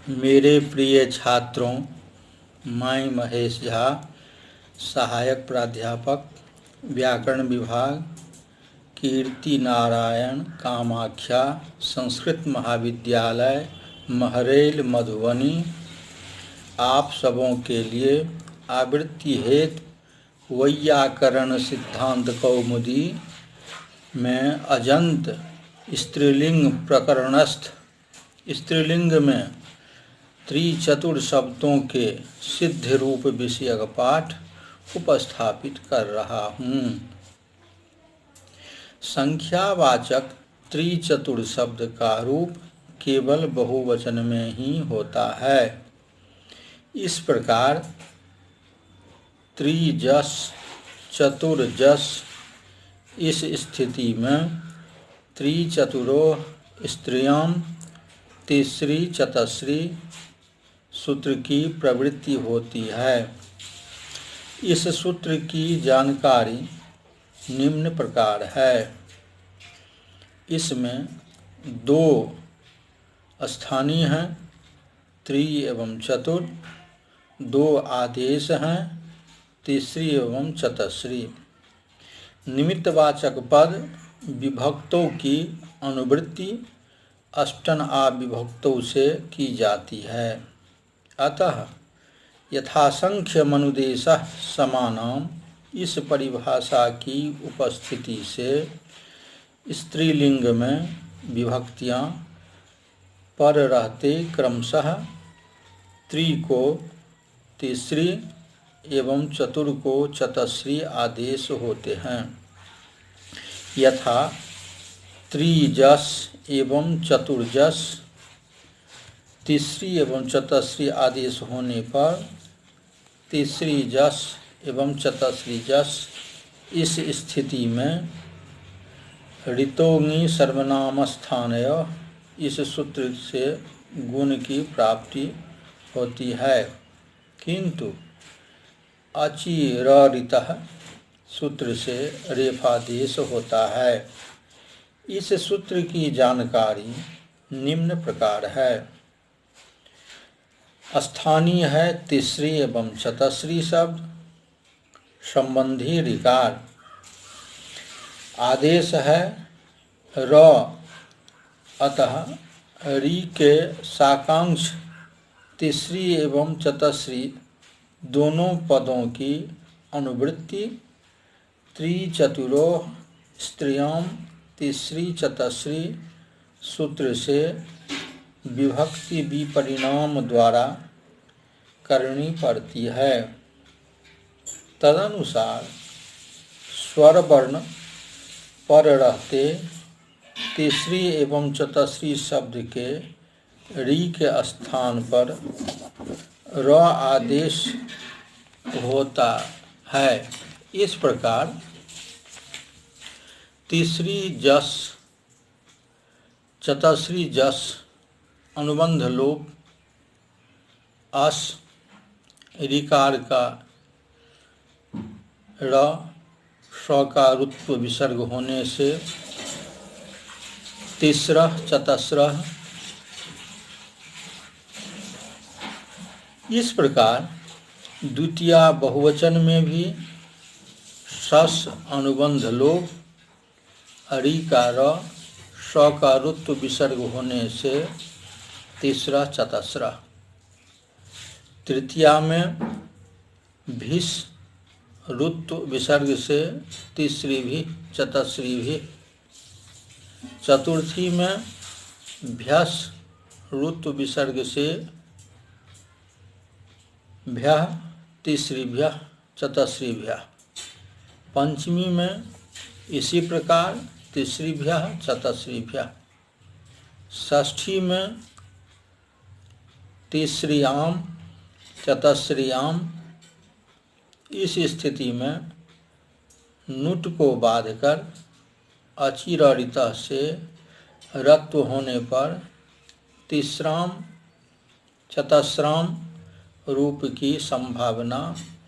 मेरे प्रिय छात्रों, मैं महेश झा, सहायक प्राध्यापक, व्याकरण विभाग, कीर्ति नारायण कामाख्या संस्कृत महाविद्यालय, महरैल, मधुबनी, आप सबों के लिए आवृत्ति हेतु वैयाकरण सिद्धांत कौमुदी में अजंत स्त्रीलिंग प्रकरणस्थ स्त्रीलिंग में त्रिचतुर शब्दों के सिद्ध रूप विषयक पाठ उपस्थापित कर रहा हूँ। संख्यावाचक त्रिचतुर शब्द का रूप केवल बहुवचन में ही होता है। इस प्रकार त्रिजस चतुर्जस इस स्थिति में त्रिचतुरो स्त्रियां तीसरी चतस्री सूत्र की प्रवृत्ति होती है। इस सूत्र की जानकारी निम्न प्रकार है। इसमें दो स्थानीय हैं, त्रि एवं चतुर, दो आदेश हैं, तीसरी एवं चतस्री। निमित्तवाचक पद विभक्तों की अनुवृत्ति अष्टन विभक्तों से की जाती है। अतः यथासंख्य मनुदेशः समानाम इस परिभाषा की उपस्थिति से स्त्रीलिंग में विभक्तियां पर रहते क्रमशः त्रि को तीसरी एवं चतुर को चतस्री आदेश होते हैं। यथा त्रिजस एवं चतुर्जस तीसरी एवं चतस्री आदेश होने पर तीसरी जस एवं चतस्री जस इस स्थिति में ऋतोङि सर्वनामस्थानय इस सूत्र से गुण की प्राप्ति होती है, किंतु अचिररितः सूत्र से रेफादेश होता है। इस सूत्र की जानकारी निम्न प्रकार है। स्थानीय है तीसरी एवं चतस्री शब्द, संबंधी ऋकार। आदेश है र, अतः रि के साकांक्ष तीसरी एवं चतस्री दोनों पदों की अनुवृत्ति त्रिचतुरो स्त्रियां तीसरी चतस्री सूत्र से विभक्ति विपरिणाम द्वारा करनी पड़ती है। तदनुसार स्वर वर्ण पर रहते तीसरी एवं चतस्री शब्द के रि के स्थान पर र आदेश होता है। इस प्रकार तीसरी जस चतस्री जस अनुबंध लोप अस ऋकार का र स का रुत्व विसर्ग होने से तीसरा चतस्रा। इस प्रकार द्वितीया बहुवचन में भी सस अनुबंध लोप रि का र स का रुत्व विसर्ग होने से तीसरा चतस्रा। तृतीया में भिस रुत्व विसर्ग से तीसरी भी चतस्री भी। चतुर्थी में भ्यस रुत्व विसर्ग से भ्य तीसरी भ्य चतस्री भ्य। पंचमी में इसी प्रकार तीसरी भ्य चतस्री भ्य। षष्ठी में तीसरी आम चतस्री आम। इस स्थिति में नुट को बांधकर अचिररितः से रत्व होने पर तीसराम चतस्राम रूप की संभावना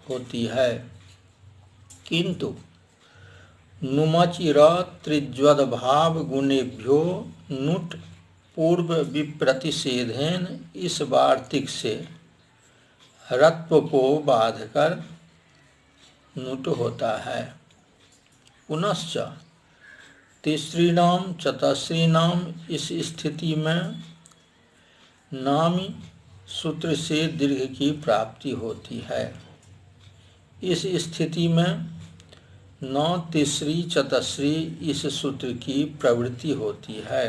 होती है, किंतु नुमचिर त्रिज्वद भाव गुणेभ्यो नुट पूर्व विप्रतिषेधेन इस वार्तिक से रत्व को बाधकर नुट होता है। पुनश्च तिसृणाम चतस्रीणाम इस स्थिति में नामी सूत्र से दीर्घ की प्राप्ति होती है। इस स्थिति में न तीसरी चतस्री इस सूत्र की प्रवृत्ति होती है।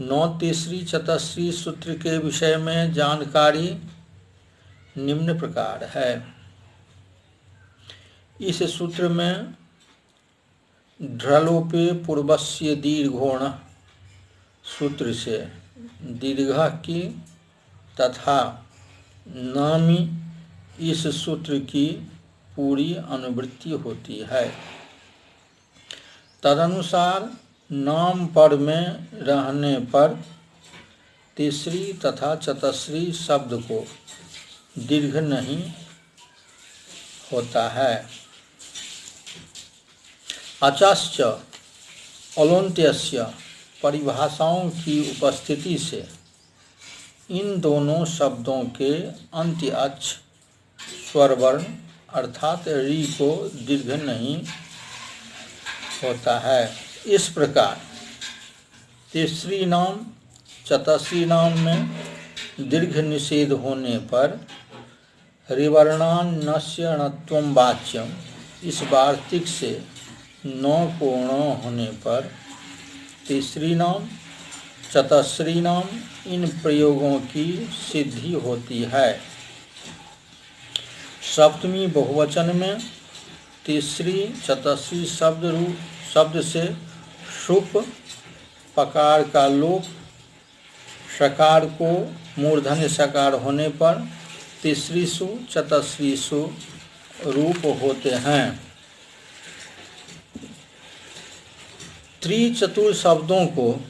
न तीसरी चतस्री सूत्र के विषय में जानकारी निम्न प्रकार है। इस सूत्र में ढ्रलोपे पूर्वस्य दीर्घोण सूत्र से दीर्घ की तथा नामी इस सूत्र की पूरी अनुवृत्ति होती है। तदनुसार नाम पर में रहने पर तीसरी तथा चतस्री शब्द को दीर्घ नहीं होता है। अचाश्च अलोन्त्यस्य परिभाषाओं की उपस्थिति से इन दोनों शब्दों के अंत्य अक्ष स्वरवर्ण अर्थात री को दीर्घ नहीं होता है। इस प्रकार तीसरी नाम चतस्री नाम में दीर्घ निषेध होने पर रिवर्णान्नस्य णत्वं वाच्यम इस वार्तिक से नौ को ण होने पर तीसरी नाम चतस्री नाम इन प्रयोगों की सिद्धि होती है। सप्तमी बहुवचन में तीसरी चतस्री शब्द से शुप पकार का लोप सकार को मूर्धन्य सकार होने पर तीसरी सु चतस्री सु रूप होते हैं। त्रिचतुर शब्दों को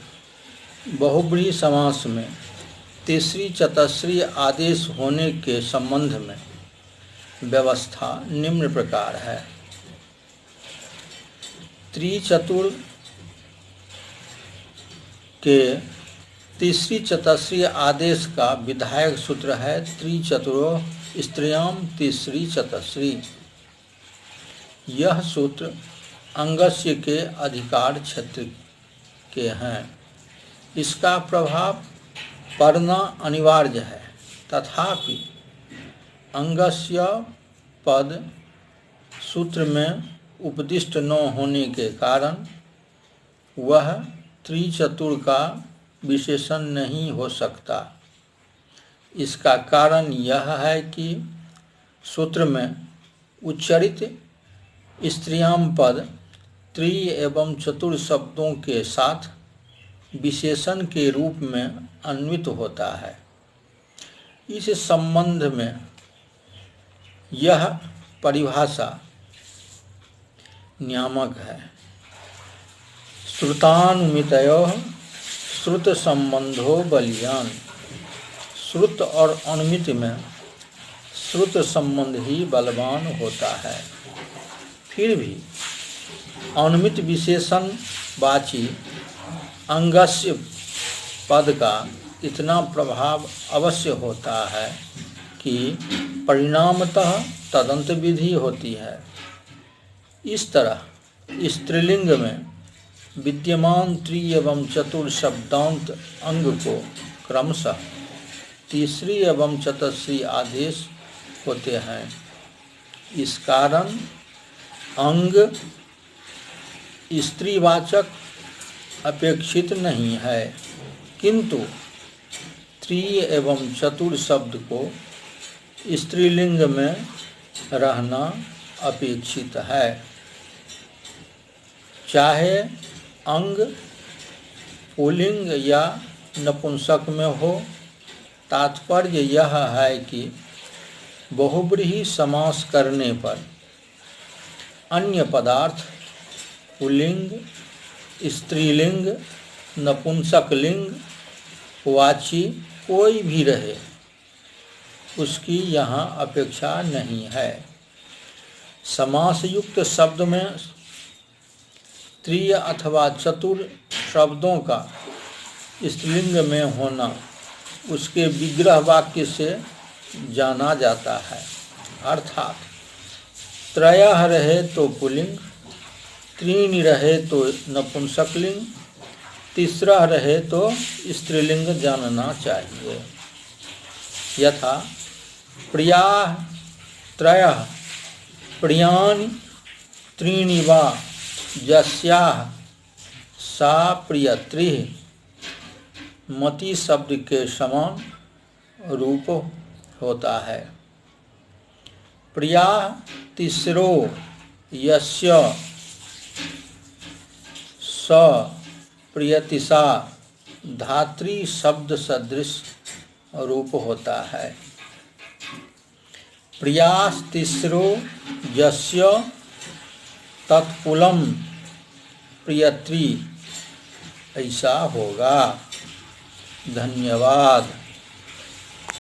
बहुब्रीहि समास में तीसरी चतस्री आदेश होने के संबंध में व्यवस्था निम्न प्रकार है। त्रिचतुर के तीसरी चतस्री आदेश का विधायक सूत्र है त्रिचतुरो स्त्रियाम तीसरी चतस्री। यह सूत्र अंगस्य के अधिकार क्षेत्र के हैं। इसका प्रभाव पढ़ना अनिवार्य है। तथापि अंगस्य पद सूत्र में उपदिष्ट न होने के कारण वह त्रिचतुर का विशेषण नहीं हो सकता। इसका कारण यह है कि सूत्र में उच्चरित स्त्रियाम पद त्रि एवं चतुर शब्दों के साथ विशेषण के रूप में अन्वित होता है। इस संबंध में यह परिभाषा नियामक है। श्रुतानुमितयोः श्रुत संबंधो बलियान। श्रुत और अनुमित में श्रुत संबंध ही बलवान होता है। फिर भी अनुमित विशेषण वाची अंगस्य पद का इतना प्रभाव अवश्य होता है कि परिणामतः तदंत विधि होती है। इस तरह स्त्रीलिंग में विद्यमान त्रि एवं चतुर शब्दांत अंग को क्रमशः तीसरी एवं चतस्री आदेश होते हैं। इस कारण अंग स्त्रीवाचक अपेक्षित नहीं है, किंतु त्रि एवं चतुर शब्द को स्त्रीलिंग में रहना अपेक्षित है। चाहे अंग पुल्लिंग या नपुंसक में हो, तात्पर्य यह है कि बहुब्रीहि समास करने पर अन्य पदार्थ पुल्लिंग, स्त्रीलिंग, नपुंसकलिंग वाची कोई भी रहे, उसकी यहाँ अपेक्षा नहीं है। समास युक्त शब्द में त्रि अथवा चतुर शब्दों का स्त्रीलिंग में होना उसके विग्रह वाक्य से जाना जाता है। अर्थात त्रयः रहे तो पुल्लिंग, त्रीणि रहे तो नपुंसकलिंग, तीसरा रहे तो स्त्रीलिंग जानना चाहिए। यथा प्रियाः त्रयः, प्रियाणि त्रीणि वा, यस्याः सा प्रियत्रिः मति शब्द के समान रूप होता है। प्रिया तीसरो यस्य स प्रियतिसा धात्री शब्द सदृश रूप होता है। प्रियास तीसरो यस्य तत्पुलम प्रियत्री, ऐसा होगा। धन्यवाद।